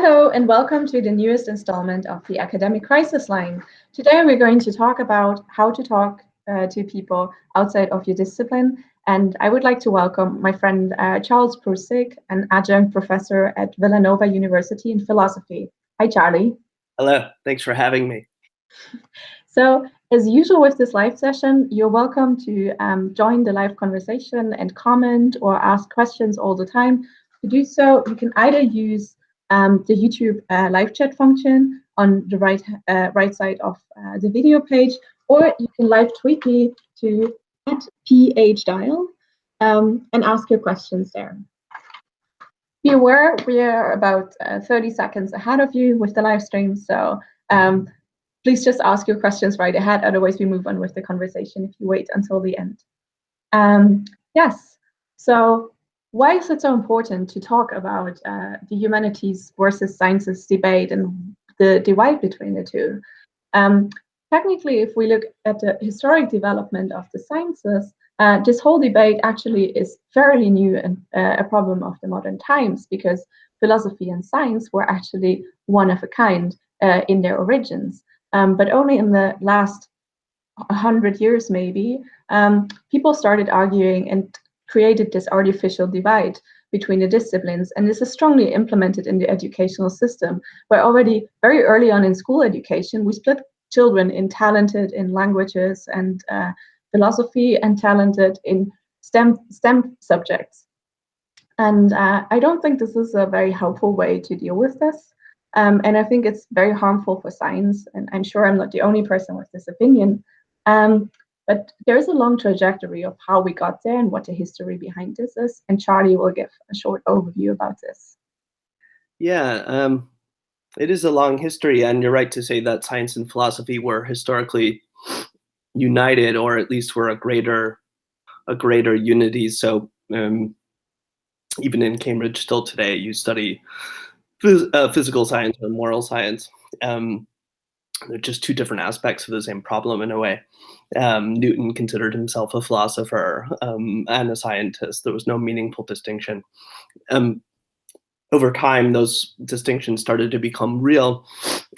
Hello and welcome to the newest installment of the Academic Crisis Line. Today we're going to talk about how to talk to people outside of your discipline. And I would like to welcome my friend Charles Prusik, an adjunct professor at Villanova University in philosophy. Hi, Charlie. Hello, thanks for having me. So, as usual with this live session, you're welcome to join the live conversation and comment or ask questions all the time. To do so, you can either use the YouTube live chat function on the right side of the video page, or you can live tweet me to @phdial and ask your questions there. Be aware we are about 30 seconds ahead of you with the live stream, so please just ask your questions right ahead. Otherwise, we move on with the conversation if you wait until the end. Yes, so why is it so important to talk about the humanities versus sciences debate and the divide between the two? Technically, if we look at the historic development of the sciences, this whole debate actually is fairly new and a problem of the modern times, because philosophy and science were actually one of a kind in their origins. But only in the last 100 years, maybe, people started arguing and created this artificial divide between the disciplines. And this is strongly implemented in the educational system, where already very early on in school education, we split children in talented in languages and philosophy and talented in STEM subjects. And I don't think this is a very helpful way to deal with this. And I think it's very harmful for science. And I'm sure I'm not the only person with this opinion. But there's a long trajectory of how we got there and what the history behind this is. And Charlie will give a short overview about this. Yeah, it is a long history, and you're right to say that science and philosophy were historically united, or at least were a greater unity. So even in Cambridge, still today, you study physical science or moral science. They're just two different aspects of the same problem in a way. Newton considered himself a philosopher and a scientist. There was no meaningful distinction. Over time, those distinctions started to become real,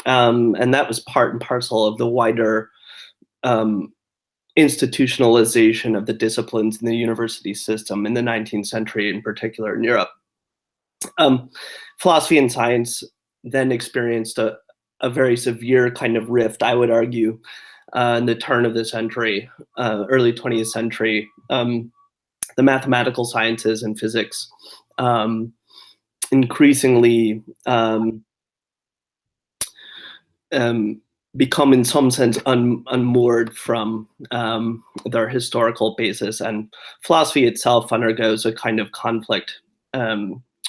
and that was part and parcel of the wider institutionalization of the disciplines in the university system in the 19th century, in particular in Europe. Philosophy and science then experienced a very severe kind of rift, I would argue, in the turn of the century, early 20th century. The mathematical sciences and physics increasingly become, in some sense, unmoored from their historical basis, and philosophy itself undergoes a kind of conflict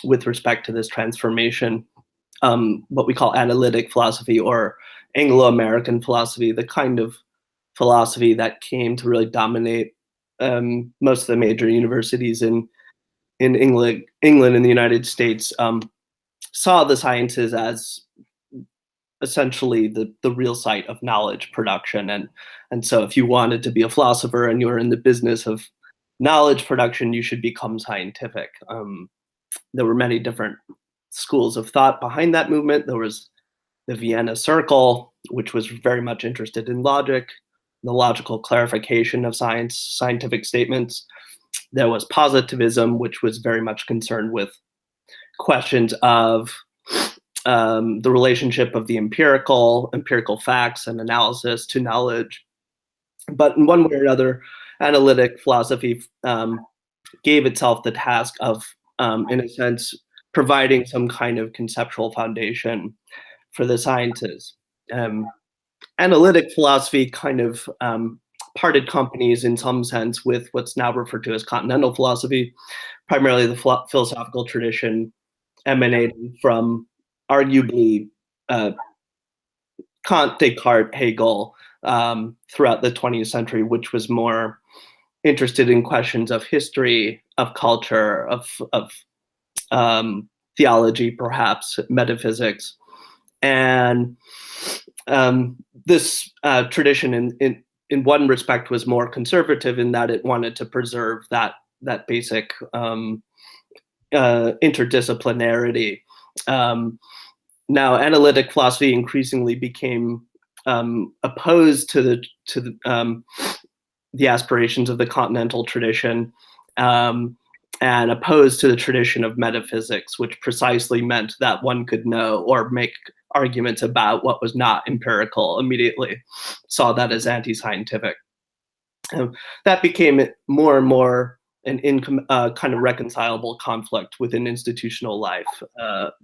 with respect to this transformation. What we call analytic philosophy, or Anglo-American philosophy, the kind of philosophy that came to really dominate most of the major universities in England and the United States, saw the sciences as essentially the real site of knowledge production. And so if you wanted to be a philosopher and you were in the business of knowledge production, you should become scientific. There were many different schools of thought behind that movement. There was the Vienna Circle, which was very much interested in logic, the logical clarification of scientific statements. There was positivism, which was very much concerned with questions of the relationship of the empirical facts and analysis to knowledge. But in one way or another, analytic philosophy gave itself the task of, in a sense, providing some kind of conceptual foundation for the sciences. Analytic philosophy kind of parted companies in some sense with what's now referred to as continental philosophy, primarily the philosophical tradition emanating from arguably Kant, Descartes, Hegel throughout the 20th century, which was more interested in questions of history, of culture, of theology, perhaps metaphysics. And this tradition in one respect was more conservative in that it wanted to preserve that basic interdisciplinarity. now analytic philosophy increasingly became opposed to the aspirations of the continental tradition, and opposed to the tradition of metaphysics, which precisely meant that one could know or make arguments about what was not empirical immediately, saw that as anti-scientific. That became more and more an kind of reconcilable conflict within institutional life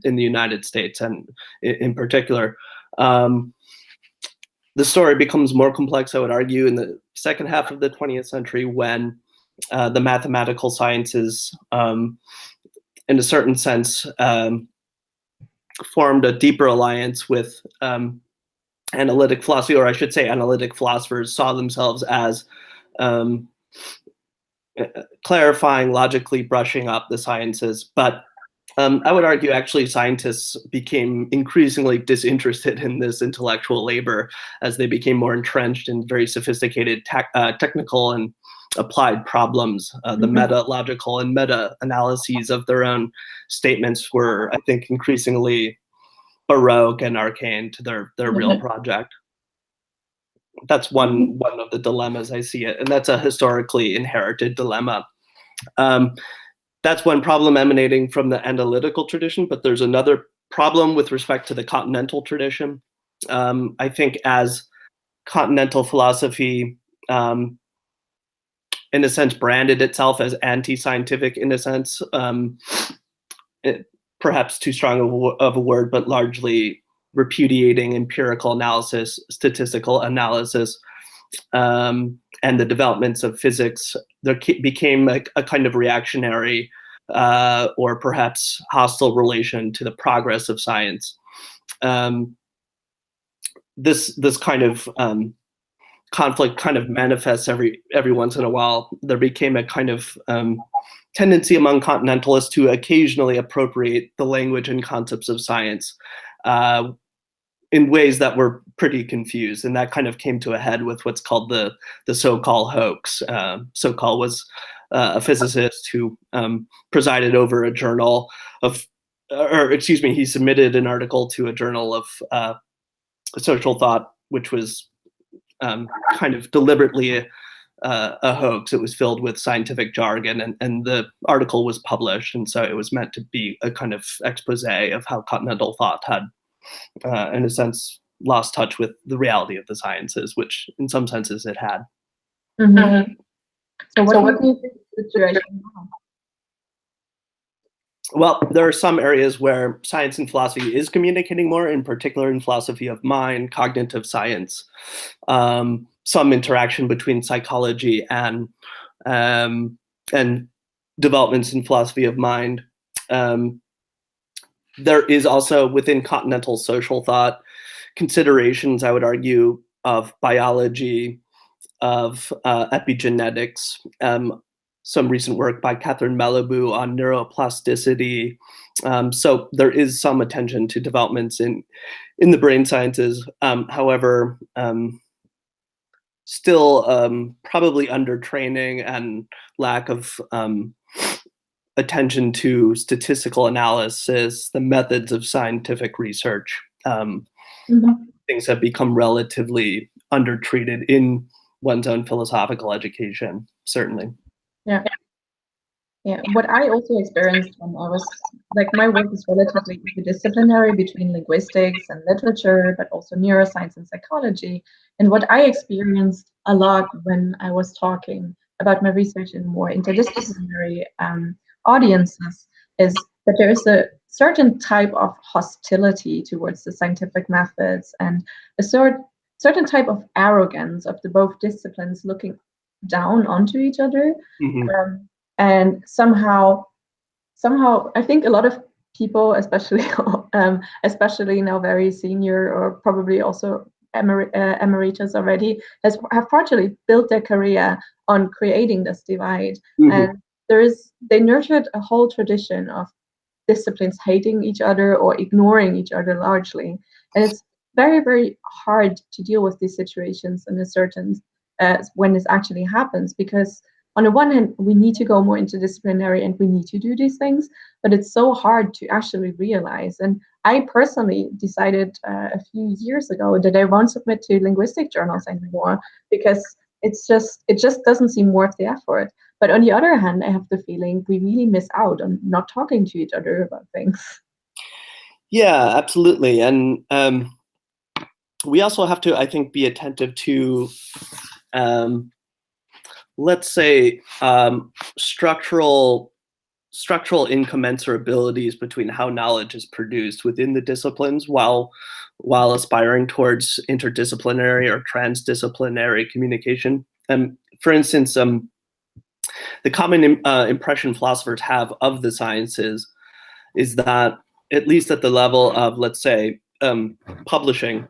in the United States, and in particular. The story becomes more complex, I would argue, in the second half of the 20th century, when the mathematical sciences, in a certain sense, formed a deeper alliance with analytic philosophy, or I should say analytic philosophers saw themselves as clarifying, logically brushing up the sciences. But I would argue actually scientists became increasingly disinterested in this intellectual labor as they became more entrenched in very sophisticated technical and applied problems. The meta-logical and meta-analyses of their own statements were, I think, increasingly baroque and arcane to their real project. That's one of the dilemmas I see it, and that's a historically inherited dilemma. That's one problem emanating from the analytical tradition, but there's another problem with respect to the continental tradition. I think as continental philosophy, in a sense, branded itself as anti-scientific, in a sense, perhaps too strong of a word, but largely repudiating empirical analysis, statistical analysis, and the developments of physics, there became a kind of reactionary or perhaps hostile relation to the progress of science. This kind of conflict kind of manifests every once in a while. There became a kind of tendency among continentalists to occasionally appropriate the language and concepts of science in ways that were pretty confused, and that kind of came to a head with what's called the Sokal hoax. Sokal was a physicist who presided over a journal of, or excuse me, he submitted an article to a journal of social thought, which was kind of deliberately a hoax. It was filled with scientific jargon, and the article was published, and so it was meant to be a kind of expose of how continental thought had, in a sense, lost touch with the reality of the sciences, which in some senses it had. So what do you think is the situation now? Well, there are some areas where science and philosophy is communicating more, in particular in philosophy of mind, cognitive science, some interaction between psychology and developments in philosophy of mind. There is also within continental social thought considerations, I would argue, of biology, of epigenetics, some recent work by Catherine Malibu on neuroplasticity. So there is some attention to developments in the brain sciences. However, still probably under training and lack of attention to statistical analysis, the methods of scientific research. Things have become relatively undertreated in one's own philosophical education, certainly. Yeah. What I also experienced when I was, like, my work is relatively interdisciplinary between linguistics and literature, but also neuroscience and psychology. And what I experienced a lot when I was talking about my research in more interdisciplinary audiences is that there is a certain type of hostility towards the scientific methods, and a certain type of arrogance of the both disciplines looking down onto each other. And somehow I think a lot of people, especially now very senior, or probably also emeritus already, have partially built their career on creating this divide. And they nurtured a whole tradition of disciplines hating each other or ignoring each other largely. And it's very, very hard to deal with these situations in a certain when this actually happens, because on the one hand, we need to go more interdisciplinary and we need to do these things. but it's so hard to actually realize. And I personally decided a few years ago that I won't submit to linguistic journals anymore because it just doesn't seem worth the effort. But on the other hand, I have the feeling we really miss out on not talking to each other about things. Yeah, absolutely. And we also have to, I think, be attentive to, let's say, structural incommensurabilities between how knowledge is produced within the disciplines while aspiring towards interdisciplinary or transdisciplinary communication. For instance, the common impression philosophers have of the sciences is that, at least at the level of, let's say, publishing,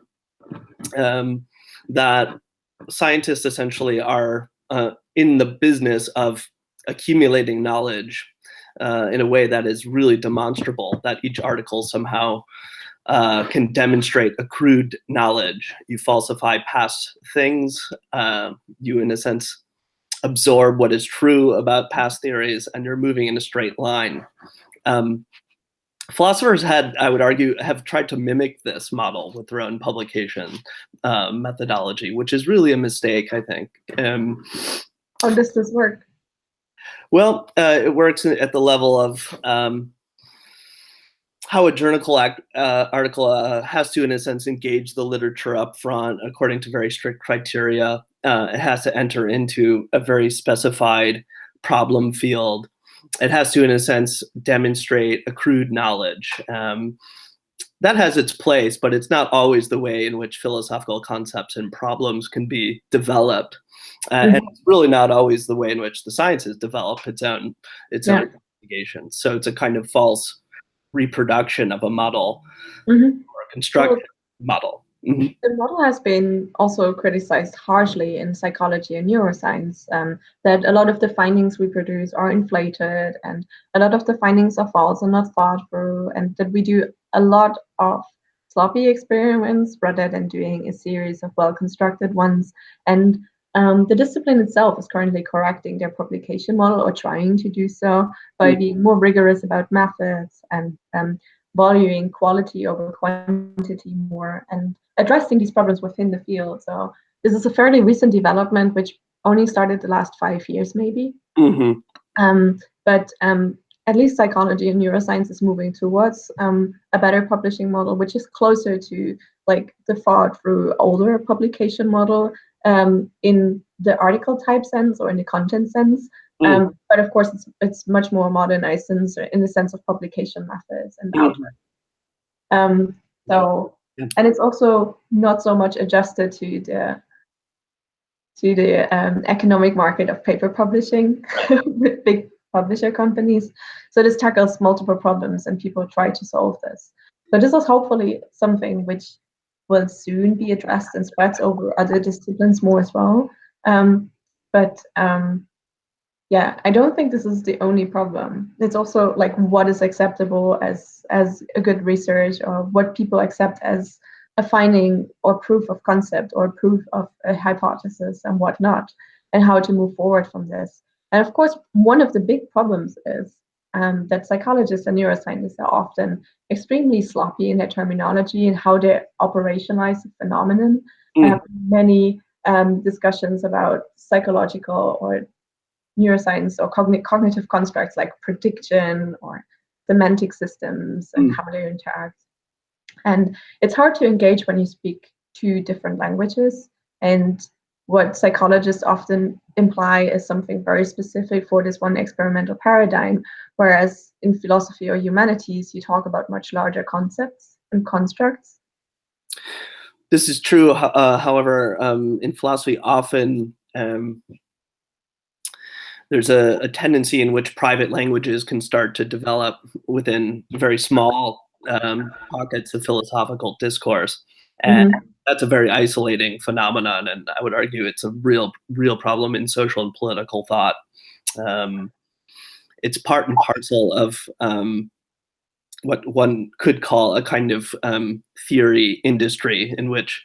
that scientists essentially are in the business of accumulating knowledge in a way that is really demonstrable, that each article somehow can demonstrate accrued knowledge. You falsify past things, you, in a sense, absorb what is true about past theories, and you're moving in a straight line. Philosophers I would argue, have tried to mimic this model with their own publication methodology, which is really a mistake, I think. How does this work? Well, it works at the level of how a journal article has to, in a sense, engage the literature up front according to very strict criteria. It has to enter into a very specified problem field. It has to, in a sense, demonstrate accrued knowledge. That has its place, but it's not always the way in which philosophical concepts and problems can be developed. And it's really not always the way in which the sciences develop its own investigation. So it's a kind of false reproduction of a model or a constructed model. The model has been also criticized harshly in psychology and neuroscience, that a lot of the findings we produce are inflated and a lot of the findings are false and not thought through, and that we do a lot of sloppy experiments rather than doing a series of well-constructed ones. And the discipline itself is currently correcting their publication model, or trying to do so, by being more rigorous about methods and valuing quality over quantity more, and addressing these problems within the field. So this is a fairly recent development, which only started the last 5 years, maybe. But at least psychology and neuroscience is moving towards a better publishing model, which is closer to like the thought through older publication model in the article type sense or in the content sense. But of course, it's much more modernized in the sense of publication methods and output. And it's also not so much adjusted to the economic market of paper publishing with big publisher companies. So this tackles multiple problems, and people try to solve this. So this is hopefully something which will soon be addressed and spreads over other disciplines more as well. Yeah, I don't think this is the only problem. It's also like what is acceptable as a good research, or what people accept as a finding or proof of concept or proof of a hypothesis and whatnot, and how to move forward from this. And of course, one of the big problems is that psychologists and neuroscientists are often extremely sloppy in their terminology and how they operationalize the phenomenon. Many discussions about psychological or neuroscience or cognitive constructs like prediction or semantic systems and how they interact. And it's hard to engage when you speak two different languages. And what psychologists often imply is something very specific for this one experimental paradigm, whereas in philosophy or humanities, you talk about much larger concepts and constructs. This is true. However, in philosophy, often there's a tendency in which private languages can start to develop within very small pockets of philosophical discourse. And that's a very isolating phenomenon, and I would argue it's a real problem in social and political thought. It's part and parcel of what one could call a kind of theory industry, in which,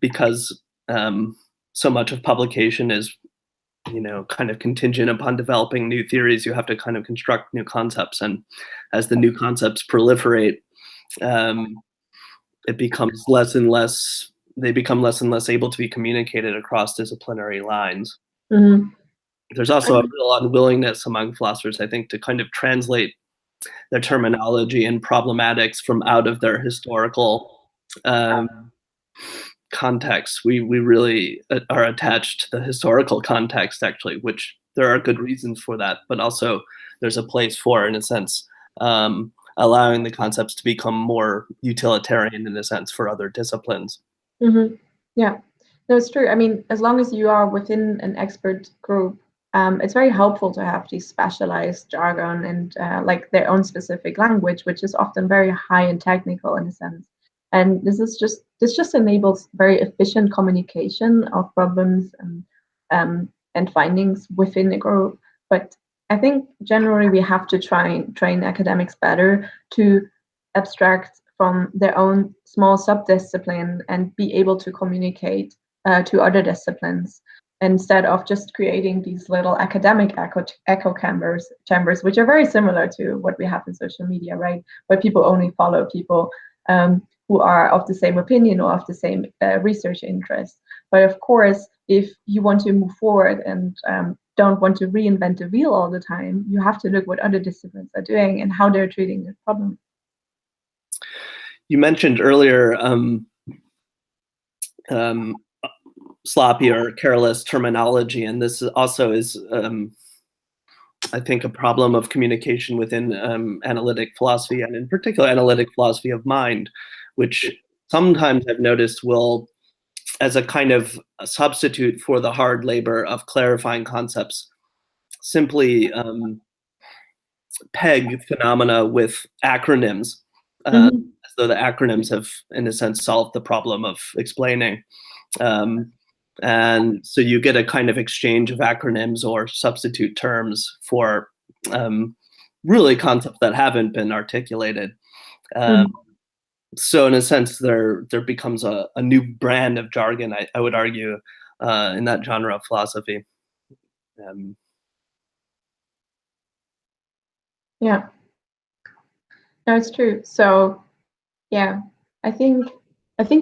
because so much of publication is kind of contingent upon developing new theories. You have to kind of construct new concepts, and as the new concepts proliferate, it becomes less and less. They become less and less able to be communicated across disciplinary lines. Mm-hmm. There's also a real unwillingness among philosophers, I think, to kind of translate their terminology and problematics from out of their historical context. We really are attached to the historical context, actually, which there are good reasons for that, but also there's a place for, in a sense, allowing the concepts to become more utilitarian, in a sense, for other disciplines. Mm-hmm. Yeah, no, it's true. I mean, as long as you are within an expert group, it's very helpful to have these specialized jargon and like their own specific language, which is often very high and technical in a sense. And this just enables very efficient communication of problems and findings within a group. But I think generally we have to try and train academics better to abstract from their own small subdiscipline and be able to communicate to other disciplines instead of just creating these little academic echo chambers, which are very similar to what we have in social media, right? Where people only follow people who are of the same opinion or of the same research interest. But of course, if you want to move forward and don't want to reinvent the wheel all the time, you have to look what other disciplines are doing and how they're treating this problem. You mentioned earlier sloppy or careless terminology, and this also is, I think, a problem of communication within analytic philosophy, and in particular analytic philosophy of mind, which sometimes I've noticed will, as a kind of a substitute for the hard labor of clarifying concepts, simply peg phenomena with acronyms, as though the acronyms have, in a sense, solved the problem of explaining. And so you get a kind of exchange of acronyms or substitute terms for really concepts that haven't been articulated. So in a sense, there becomes a new brand of jargon, I would argue, in that genre of philosophy. Yeah, no, it's true. So yeah, I think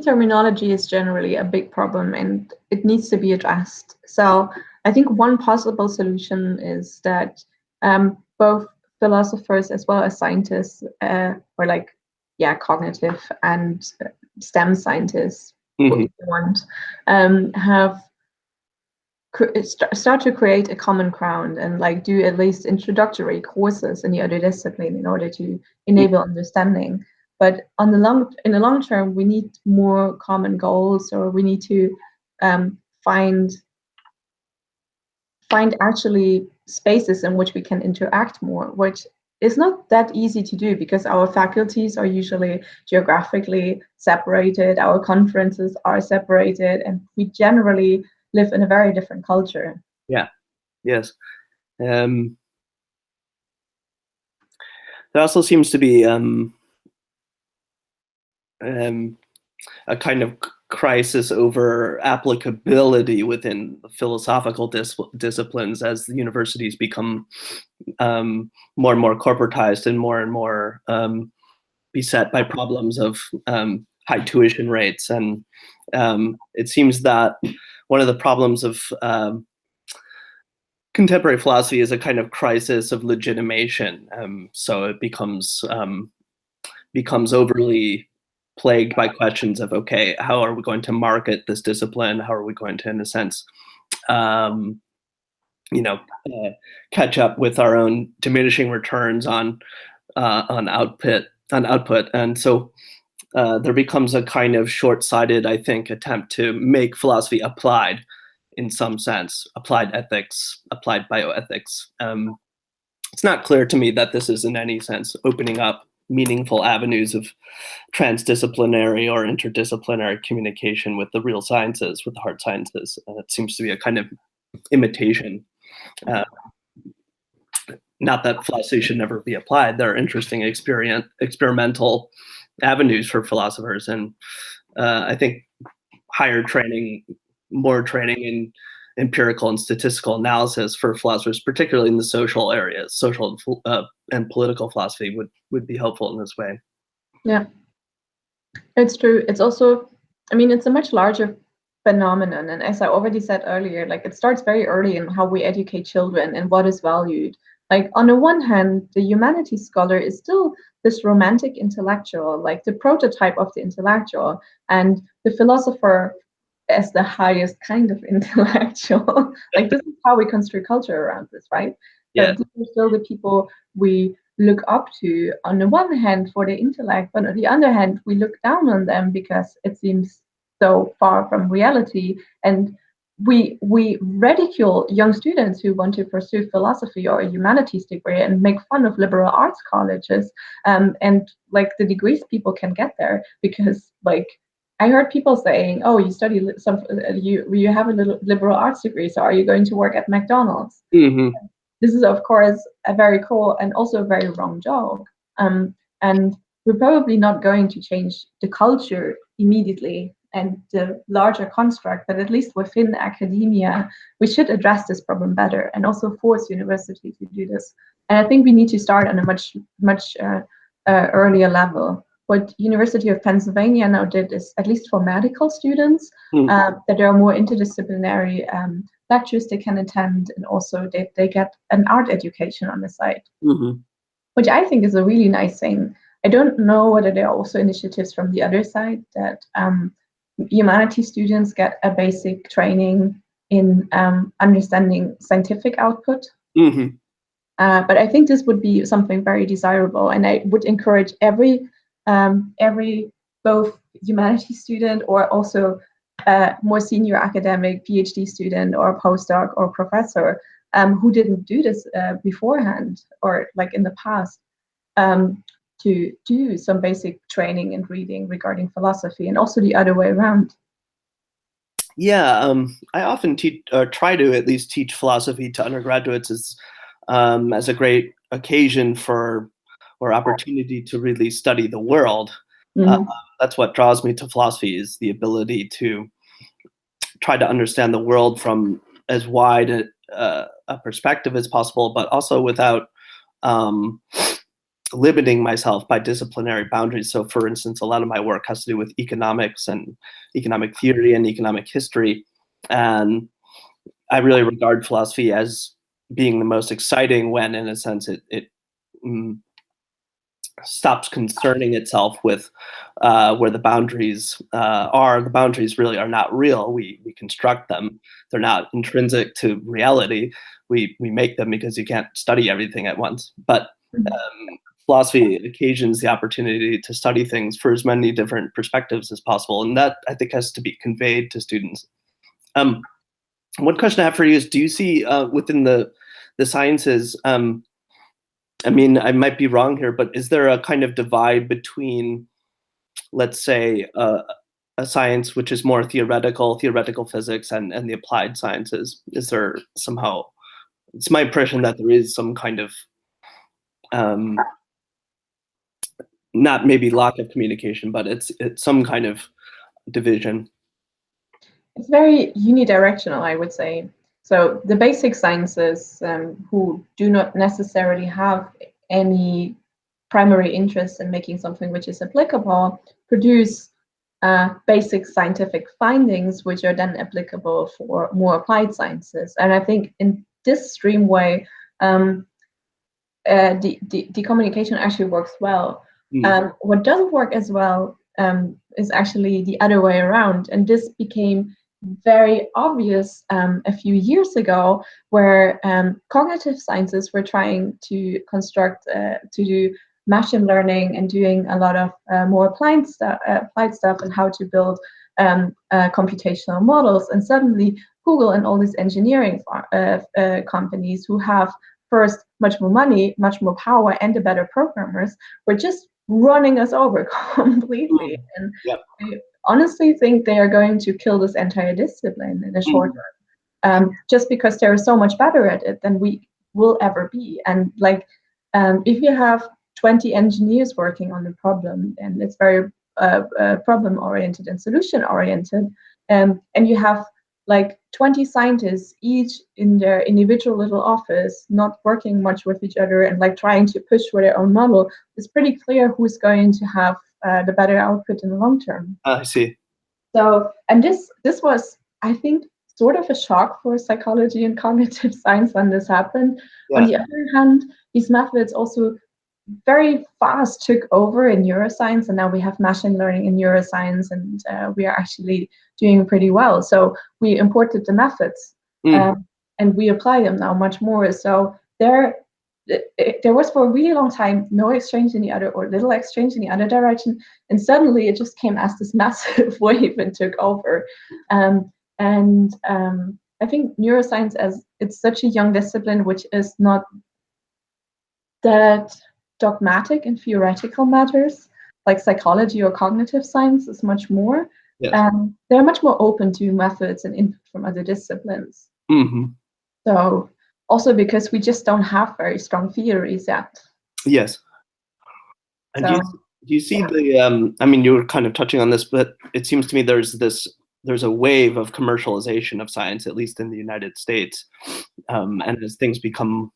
terminology is generally a big problem and it needs to be addressed. So I think one possible solution is that both philosophers as well as scientists, or like, yeah, cognitive and STEM scientists, what you want, have start to create a common ground and like do at least introductory courses in the other discipline in order to enable understanding. But in the long term, we need more common goals, or we need to find actually spaces in which we can interact more, which is not that easy to do because our faculties are usually geographically separated, our conferences are separated, and we generally live in a very different culture. Yeah. Yes. There also seems to be a kind of crisis over applicability within philosophical disciplines as the universities become more and more corporatized and more beset by problems of high tuition rates. And it seems that one of the problems of contemporary philosophy is a kind of crisis of legitimation. So it becomes overly plagued by questions of, okay, how are we going to market this discipline? How are we going to, in a sense, catch up with our own diminishing returns on output? And so there becomes a kind of short-sighted, I think, attempt to make philosophy applied in some sense, applied ethics, applied bioethics. It's not clear to me that this is in any sense opening up meaningful avenues of transdisciplinary or interdisciplinary communication with the real sciences, with the hard sciences. It seems to be a kind of imitation. Not that philosophy should never be applied. There are interesting experimental avenues for philosophers. And I think higher training, more training in empirical and statistical analysis for philosophers, particularly in the social areas. Social and political philosophy would be helpful in this way. Yeah, it's true. It's also, I mean, it's a much larger phenomenon. And as I already said earlier, like it starts very early in how we educate children and what is valued. Like on the one hand, the humanities scholar is still this romantic intellectual, like the prototype of the intellectual, and the philosopher as the highest kind of intellectual. Like this is how we construct culture around this, right? Yeah. That these are still the people we look up to on the one hand for their intellect, but on the other hand, we look down on them because it seems so far from reality. And we ridicule young students who want to pursue philosophy or a humanities degree and make fun of liberal arts colleges, and like the degrees people can get there because like I heard people saying, "Oh, you study you have a little liberal arts degree, so are you going to work at McDonald's?" Mm-hmm. This is, of course, a very cool and also a very wrong joke. And we're probably not going to change the culture immediately and the larger construct, but at least within academia, we should address this problem better and also force university to do this. And I think we need to start on a much earlier level. What University of Pennsylvania now did is, at least for medical students, that there are more interdisciplinary lectures they can attend, and also they get an art education on the side, which I think is a really nice thing. I don't know whether there are also initiatives from the other side that humanities students get a basic training in understanding scientific output. But I think this would be something very desirable, and I would encourage every both humanities student or also more senior academic PhD student or postdoc or professor who didn't do this beforehand or like in the past, to do some basic training and reading regarding philosophy, and also the other way around. Yeah, I often try to at least teach philosophy to undergraduates as a great occasion for or opportunity to really study the world. That's what draws me to philosophy, is the ability to try to understand the world from as wide a perspective as possible, but also without limiting myself by disciplinary boundaries. So, for instance, a lot of my work has to do with economics and economic theory and economic history. And I really regard philosophy as being the most exciting when, in a sense, it stops concerning itself with where the boundaries are. The boundaries really are not real. We construct them. They're not intrinsic to reality. We make them because you can't study everything at once. But philosophy occasions the opportunity to study things for as many different perspectives as possible, and that I think has to be conveyed to students. One question I have for you is: do you see within the sciences? I mean, I might be wrong here, but is there a kind of divide between, let's say, a science which is more theoretical physics, and the applied sciences? Is there somehow? It's my impression that there is some kind of not maybe lack of communication, but it's some kind of division. It's very unidirectional, I would say. So the basic sciences, who do not necessarily have any primary interest in making something which is applicable, produce basic scientific findings which are then applicable for more applied sciences. And I think in this stream way, the communication actually works well. What doesn't work as well is actually the other way around. And this became very obvious a few years ago, where cognitive sciences were trying to construct, to do machine learning and doing a lot of more applied stuff and how to build computational models. And suddenly Google and all these engineering companies who have first much more money, much more power, and the better programmers were just running us over completely. And I honestly think they are going to kill this entire discipline in the short term, just because they're so much better at it than we will ever be. And like, if you have 20 engineers working on a problem, and it's very problem oriented and solution oriented, and you have like 20 scientists, each in their individual little office, not working much with each other and like trying to push for their own model, it's pretty clear who's going to have the better output in the long term. I see. So, and this was, I think, sort of a shock for psychology and cognitive science when this happened. On Yeah. the other hand, these methods also very fast took over in neuroscience, and now we have machine learning in neuroscience, and we are actually doing pretty well. So we imported the methods, and we apply them now much more. So there was for a really long time no exchange in the other, or little exchange in the other direction, and suddenly it just came as this massive wave and took over. I think neuroscience, as it's such a young discipline, which is not that dogmatic in theoretical matters, like psychology or cognitive science is much more. Yes. They're much more open to methods and input from other disciplines. So also because we just don't have very strong theories yet. Yes. And So, do you see the? I mean, you were kind of touching on this, but it seems to me there's a wave of commercialization of science, at least in the United States, and as things become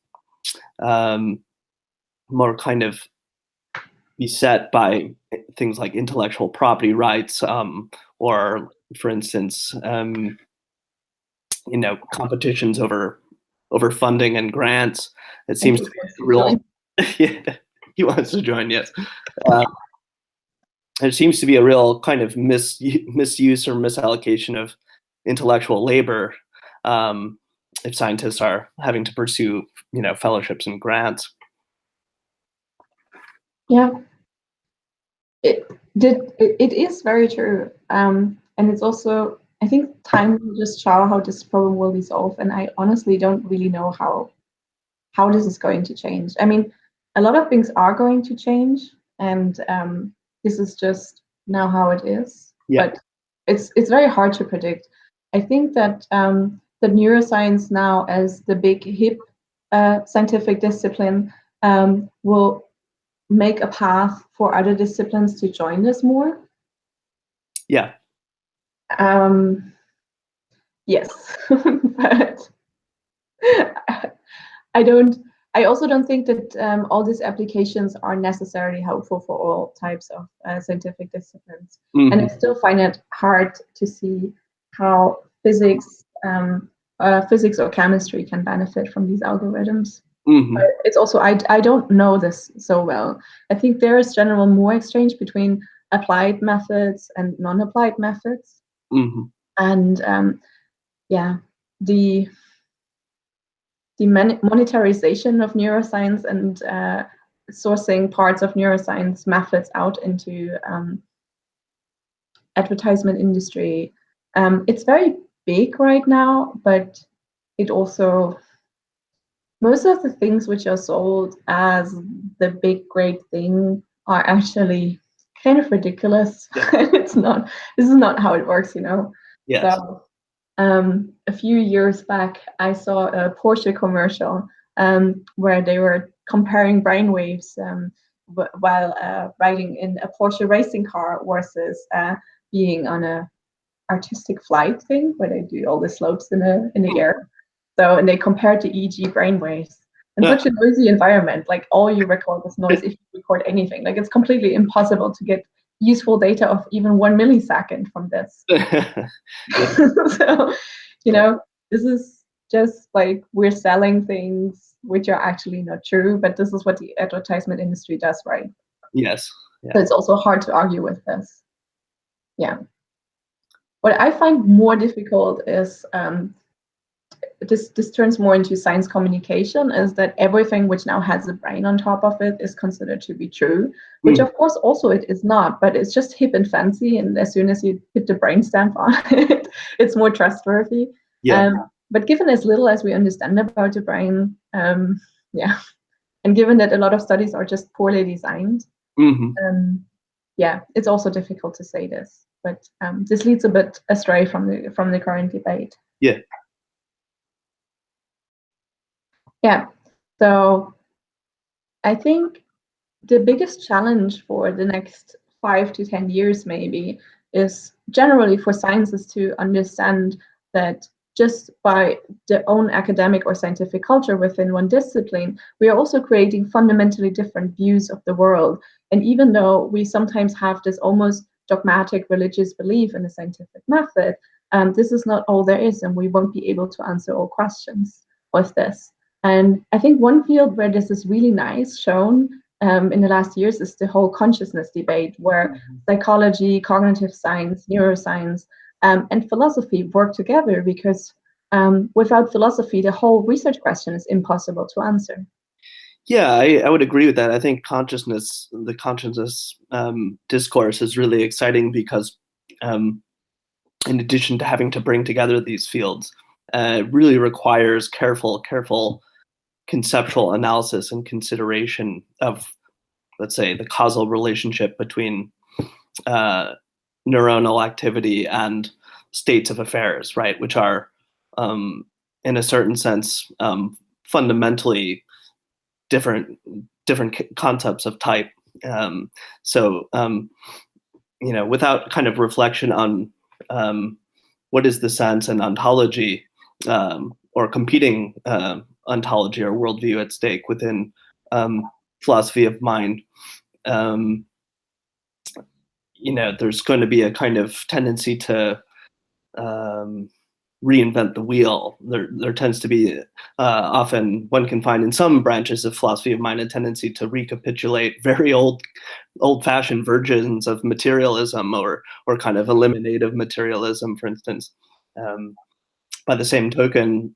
more kind of beset by things like intellectual property rights, or, for instance, competitions over funding and grants. It seems to be a real. Yeah, he wants to join. Yes. There seems to be a real kind of misuse or misallocation of intellectual labor, if scientists are having to pursue, fellowships and grants. Yeah, it is very true, and it's also, I think time will just show how this problem will be solved, and I honestly don't really know how this is going to change. I mean, a lot of things are going to change, and this is just now how it is. Yeah. But it's very hard to predict. I think that the neuroscience now, as the big hip scientific discipline, will make a path for other disciplines to join this more. Yeah. Yes, but I also don't think that all these applications are necessarily helpful for all types of scientific disciplines. And I still find it hard to see how physics or chemistry can benefit from these algorithms. But it's also, I don't know this so well. I think there is general more exchange between applied methods and non-applied methods. And yeah, the monetarization of neuroscience and sourcing parts of neuroscience methods out into advertisement industry. It's very big right now, but it also, most of the things which are sold as the big great thing are actually kind of ridiculous. This is not how it works, Yes. So a few years back, I saw a Porsche commercial where they were comparing brainwaves while riding in a Porsche racing car versus being on a artistic flight thing where they do all the slopes in the air. So, and they compared the EEG brainwaves in such a noisy environment. Like all you record is noise if you record anything. Like it's completely impossible to get useful data of even 1 millisecond from this. So, this is just like we're selling things which are actually not true, but this is what the advertisement industry does, right? Yes. Yeah. So it's also hard to argue with this. Yeah. What I find more difficult is this turns more into science communication, is that everything which now has a brain on top of it is considered to be true, which of course also it is not, but it's just hip and fancy, and as soon as you put the brain stamp on it, it's more trustworthy. Yeah. But given as little as we understand about the brain, yeah, and given that a lot of studies are just poorly designed, yeah, it's also difficult to say this, but this leads a bit astray from the current debate. Yeah. Yeah, so I think the biggest challenge for the next 5 to 10 years maybe is generally for scientists to understand that just by their own academic or scientific culture within one discipline, we are also creating fundamentally different views of the world. And even though we sometimes have this almost dogmatic religious belief in the scientific method, this is not all there is, and we won't be able to answer all questions with this. And I think one field where this is really nice shown in the last years is the whole consciousness debate, where psychology, cognitive science, neuroscience, and philosophy work together, because without philosophy, the whole research question is impossible to answer. Yeah, I would agree with that. I think the consciousness discourse is really exciting because in addition to having to bring together these fields, it really requires careful conceptual analysis and consideration of, let's say, the causal relationship between neuronal activity and states of affairs, right? Which are, in a certain sense, fundamentally different concepts of type. So, without kind of reflection on what is the sense and ontology, or competing ontology or worldview at stake within philosophy of mind, there's going to be a kind of tendency to reinvent the wheel. There tends to be often, one can find in some branches of philosophy of mind, a tendency to recapitulate very old-fashioned versions of materialism, or kind of eliminative materialism, for instance. By the same token,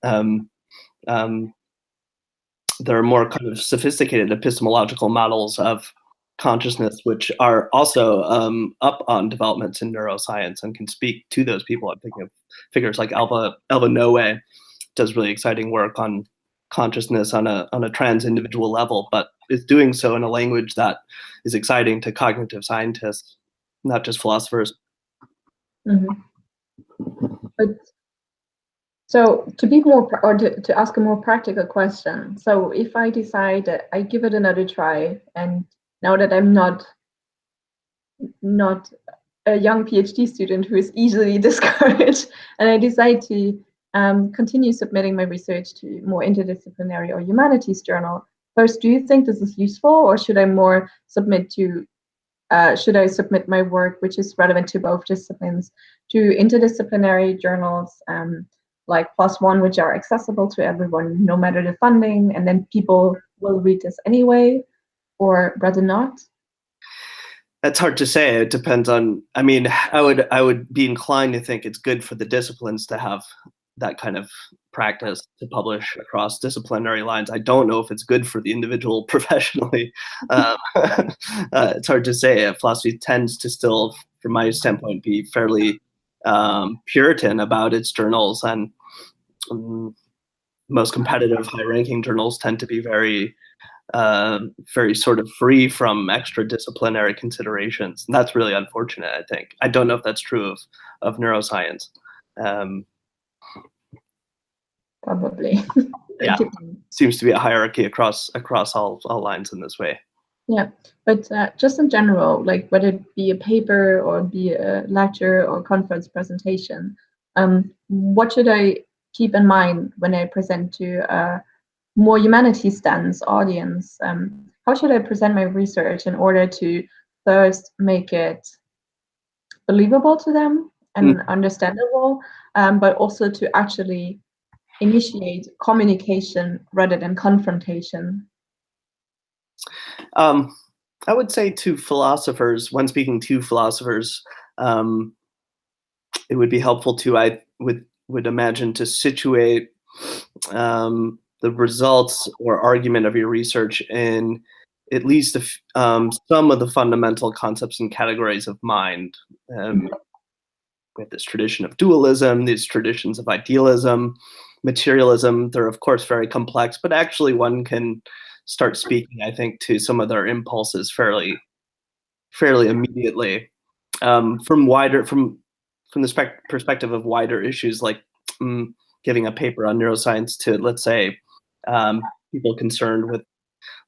there are more kind of sophisticated epistemological models of consciousness, which are also up on developments in neuroscience and can speak to those people. I'm thinking of figures like Alva Noe, does really exciting work on consciousness on a trans individual level, but is doing so in a language that is exciting to cognitive scientists, not just philosophers. Mm-hmm. But so to be more, or to ask a more practical question. So if I decide that I give it another try, and now that I'm not a young PhD student who is easily discouraged, and I decide to continue submitting my research to more interdisciplinary or humanities journal, first, do you think this is useful, or should I more submit to should I submit my work, which is relevant to both disciplines, to interdisciplinary journals like PLOS ONE, which are accessible to everyone, no matter the funding, and then people will read this anyway, or rather not? That's hard to say. It depends on. I mean, I would be inclined to think it's good for the disciplines to have that kind of practice, to publish across disciplinary lines. I don't know if it's good for the individual professionally. It's hard to say. Philosophy tends to still, from my standpoint, be fairly Puritan about its journals, and most competitive, high-ranking journals tend to be very sort of free from extra disciplinary considerations. And that's really unfortunate, I think. I don't know if that's true of neuroscience. Probably. Yeah, seems to be a hierarchy across all lines in this way. Yeah, but just in general, like whether it be a paper or be a lecture or conference presentation, what should I keep in mind when I present to a more humanities stance audience? How should I present my research in order to first make it believable to them and understandable, but also to actually initiate communication rather than confrontation? I would say to philosophers, when speaking to philosophers, it would be helpful to, I would imagine, to situate the results or argument of your research in at least some of the fundamental concepts and categories of mind. We have this tradition of dualism, these traditions of idealism, materialism. They're of course very complex, but actually one can start speaking, I think, to some of their impulses fairly immediately. From the perspective of wider issues, like giving a paper on neuroscience to, let's say, people concerned with,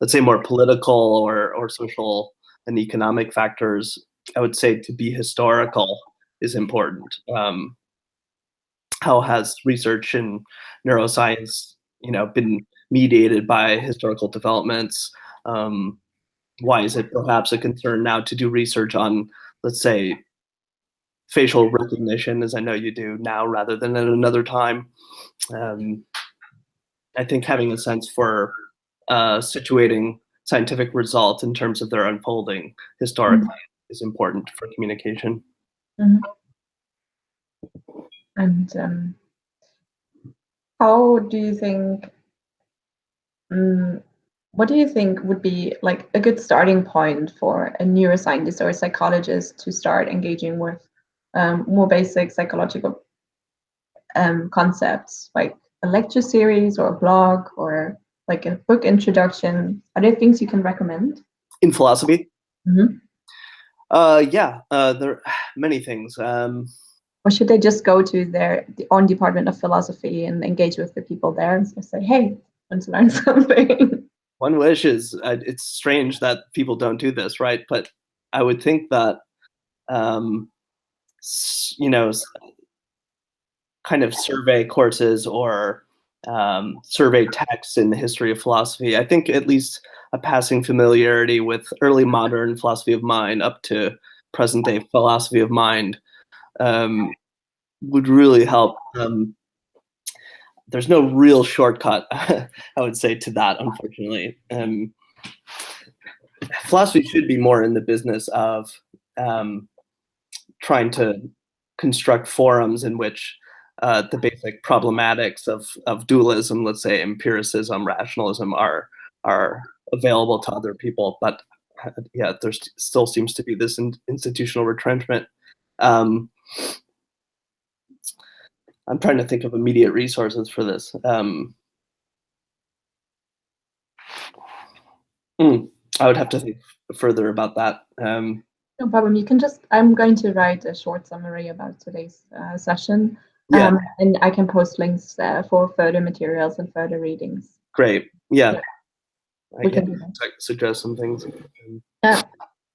let's say, more political or social and economic factors, I would say to be historical is important. how has research in neuroscience, been mediated by historical developments? Why is it perhaps a concern now to do research on, let's say, facial recognition, as I know you do now, rather than at another time? I think having a sense for situating scientific results in terms of their unfolding historically is important for communication. Mm-hmm. And how do you think, what do you think would be like a good starting point for a neuroscientist or a psychologist to start engaging with more basic psychological concepts, like a lecture series or a blog or like a book introduction? Are there things you can recommend? In philosophy? Mm-hmm. Yeah, there are many things. Or should they just go to their own department of philosophy and engage with the people there and say, hey, I want to learn something? One wish is, it's strange that people don't do this, right? But I would think that, kind of survey courses or survey texts in the history of philosophy, I think at least a passing familiarity with early modern philosophy of mind up to present day philosophy of mind would really help. There's no real shortcut, I would say, to that, unfortunately. Philosophy should be more in the business of trying to construct forums in which the basic problematics of dualism, let's say empiricism, rationalism, are available to other people. But yeah, there still seems to be this institutional retrenchment. I'm trying to think of immediate resources for this. I would have to think further about that. No problem. You can I'm going to write a short summary about today's session. Yeah. And I can post links for further materials and further readings. Great. Yeah. We can do that. Suggest some things.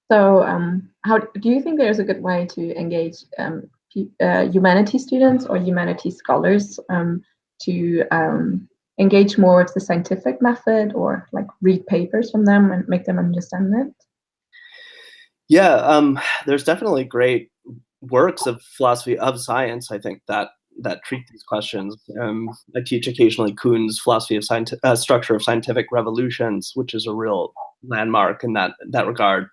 So how do you think there's a good way to engage humanities students or humanities scholars to engage more with the scientific method, or like read papers from them and make them understand it? Yeah, there's definitely great works of philosophy of science, I think, that treat these questions. I teach occasionally Kuhn's philosophy of structure of scientific revolutions, which is a real landmark in that regard.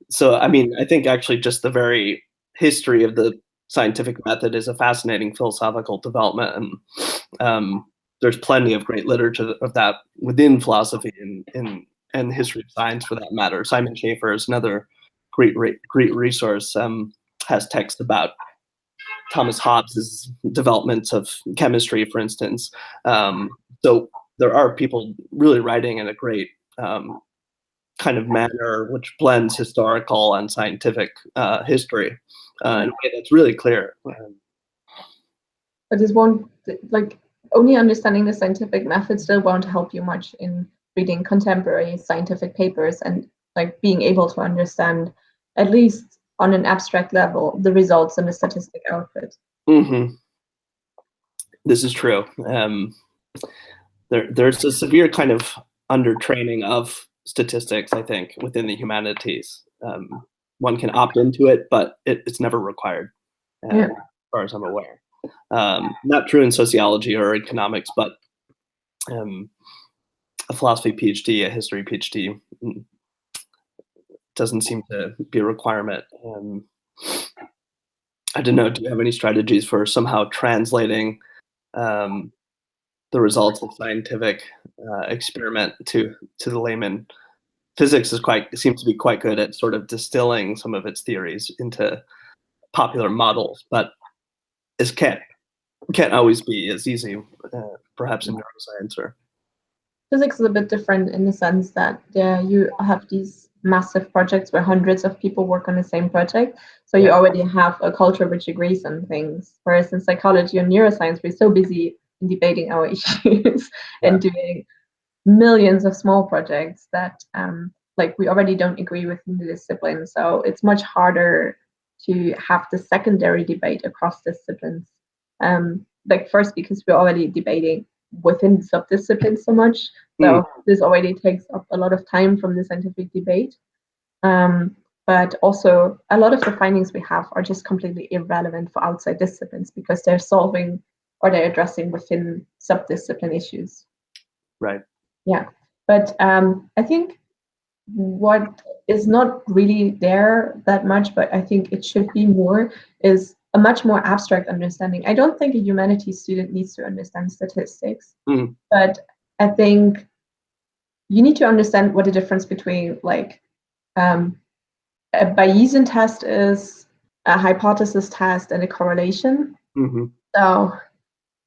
So, I mean, I think actually just the very history of the scientific method is a fascinating philosophical development, and there's plenty of great literature of that within philosophy and history of science, for that matter. Simon Schaeffer is another great resource. Has text about Thomas Hobbes's developments of chemistry, for instance. So there are people really writing in a great kind of manner which blends historical and scientific history in a way that's really clear. But this won't, like, only understanding the scientific method still won't help you much in reading contemporary scientific papers and like being able to understand, at least on an abstract level, the results and the statistic output. Mm-hmm. This is true. There's a severe kind of undertraining of statistics, I think, within the humanities. One can opt into it, but it's never required, as far as I'm aware. Not true in sociology or economics, but a philosophy PhD, a history PhD, doesn't seem to be a requirement. I don't know, do you have any strategies for somehow translating the results of scientific experiment to the layman? Physics seems to be quite good at sort of distilling some of its theories into popular models, but it can't always be as easy, perhaps in neuroscience. Or physics is a bit different in the sense that you have these massive projects where hundreds of people work on the same project, so you already have a culture which agrees on things. Whereas in psychology and neuroscience, we're so busy in debating our issues and doing millions of small projects that like we already don't agree within the discipline. So it's much harder to have the secondary debate across disciplines. Like first, because we're already debating within subdisciplines so much, so this already takes up a lot of time from the scientific debate. But also, a lot of the findings we have are just completely irrelevant for outside disciplines because they're solving or they're addressing within subdiscipline issues. Right. Yeah, but I think what is not really there that much, but I think it should be more, is a much more abstract understanding. I don't think a humanities student needs to understand statistics, but I think you need to understand what the difference between like a Bayesian test is, a hypothesis test, and a correlation. So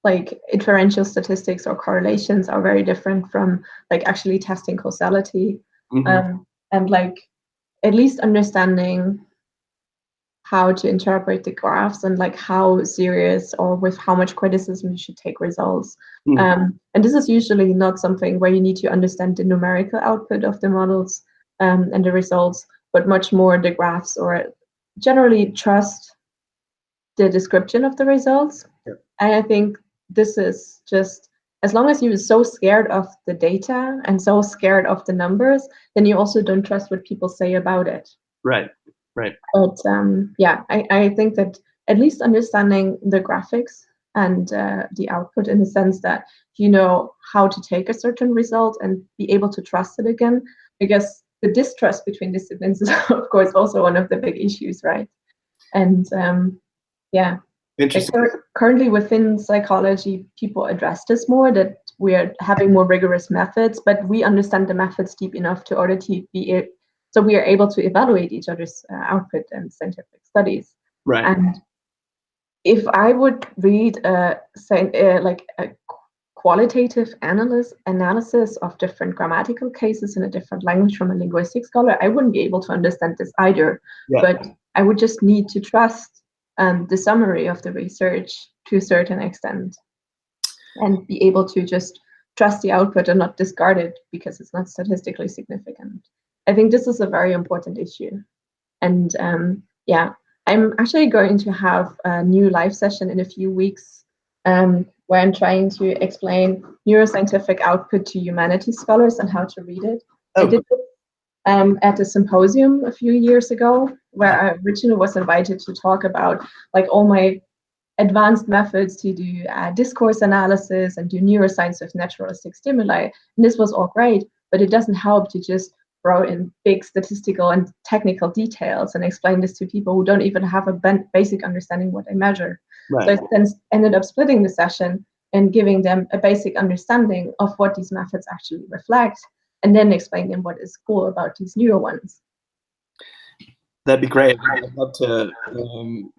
like inferential statistics or correlations are very different from like actually testing causality. And like at least understanding how to interpret the graphs and like how serious or with how much criticism you should take results. And this is usually not something where you need to understand the numerical output of the models and the results, but much more the graphs, or generally trust the description of the results. And I think this is just, as long as you're so scared of the data and so scared of the numbers, then you also don't trust what people say about it. Right. But yeah, I think that at least understanding the graphics and the output, in the sense that you know how to take a certain result and be able to trust it again, because the distrust between disciplines is of course also one of the big issues, right? And yeah, Interesting. like currently within psychology, people address this more, that we're having more rigorous methods, but we understand the methods deep enough to order to be so we are able to evaluate each other's output and scientific studies. Right. And if I would read like a qualitative analysis of different grammatical cases in a different language from a linguistic scholar, I wouldn't be able to understand this either. But I would just need to trust the summary of the research to a certain extent and be able to just trust the output and not discard it because it's not statistically significant. I think this is a very important issue. And yeah, I'm actually going to have a new live session in a few weeks where I'm trying to explain neuroscientific output to humanities scholars and how to read it. I did it at a symposium a few years ago, where I originally was invited to talk about like all my advanced methods to do discourse analysis and do neuroscience with naturalistic stimuli. And this was all great, but it doesn't help to just throw in big statistical and technical details and explain this to people who don't even have a basic understanding what they measure. So I then ended up splitting the session and giving them a basic understanding of what these methods actually reflect, and then explain them what is cool about these newer ones. That'd be great. I'd love to kind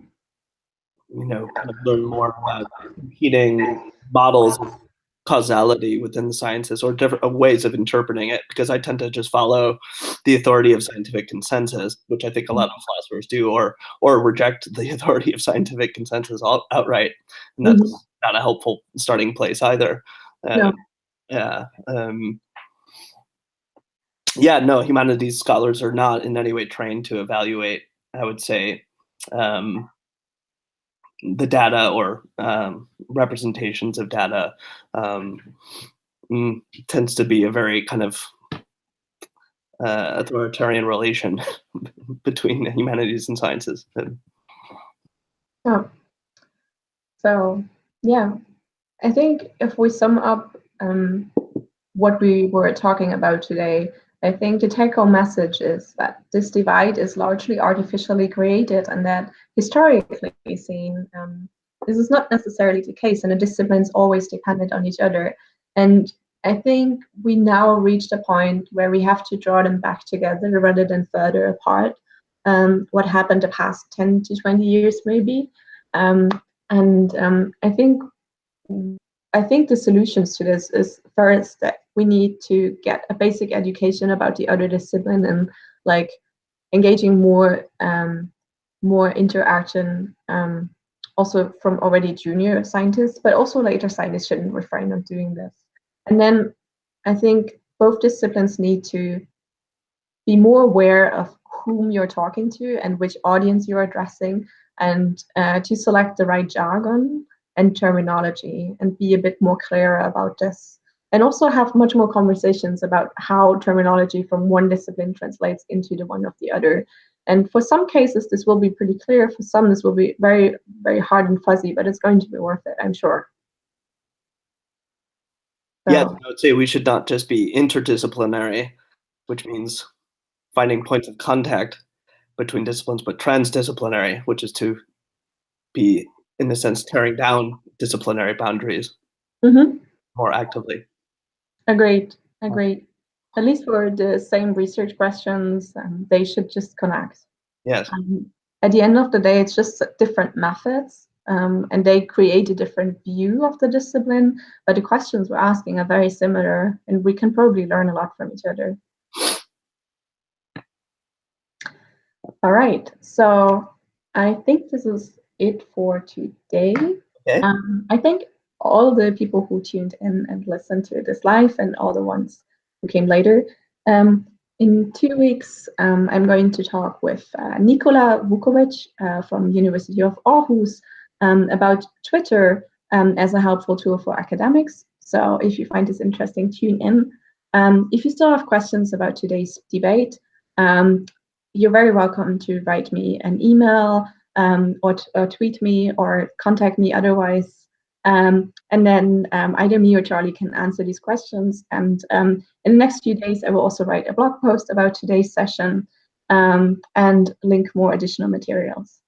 of learn more about competing models of causality within the sciences, or different ways of interpreting it, because I tend to just follow the authority of scientific consensus, which I think a lot of philosophers do, or reject the authority of scientific consensus outright, and that's not a helpful starting place either. No. No, humanities scholars are not in any way trained to evaluate, I would say, the data or representations of data. Tends to be a very kind of authoritarian relation between humanities and sciences. Oh. So yeah, I think if we sum up what we were talking about today, I think the take-home message is that this divide is largely artificially created, and that historically seen, this is not necessarily the case, and the disciplines always depended on each other. And I think we now reached a point where we have to draw them back together rather than further apart. What happened the past 10 to 20 years, maybe. I think the solutions to this is, first, that we need to get a basic education about the other discipline, and like engaging more interaction, also from already junior scientists, but also later scientists shouldn't refrain on doing this. And then I think both disciplines need to be more aware of whom you're talking to and which audience you're addressing, and to select the right jargon and terminology and be a bit more clear about this. And also have much more conversations about how terminology from one discipline translates into the one of the other. And for some cases, this will be pretty clear. For some, this will be very, very hard and fuzzy, but it's going to be worth it, I'm sure. So. Yes, I would say we should not just be interdisciplinary, which means finding points of contact between disciplines, but transdisciplinary, which is to be, in a sense, tearing down disciplinary boundaries more actively. Agreed. At least for the same research questions, they should just connect. Yes. At the end of the day, it's just different methods, and they create a different view of the discipline, but the questions we're asking are very similar, and we can probably learn a lot from each other. All right, so I think this is it for today. Okay. I thank all the people who tuned in and listened to this live, and all the ones who came later. In 2 weeks, I'm going to talk with Nikola Vukovic from University of Aarhus about Twitter as a helpful tool for academics. So if you find this interesting, tune in. If you still have questions about today's debate, you're very welcome to write me an email or tweet me or contact me otherwise. And then either me or Charlie can answer these questions. And in the next few days, I will also write a blog post about today's session and link more additional materials.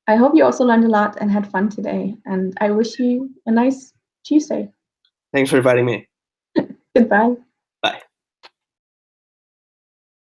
I hope you also learned a lot and had fun today. And I wish you a nice Tuesday. Thanks for inviting me. Goodbye.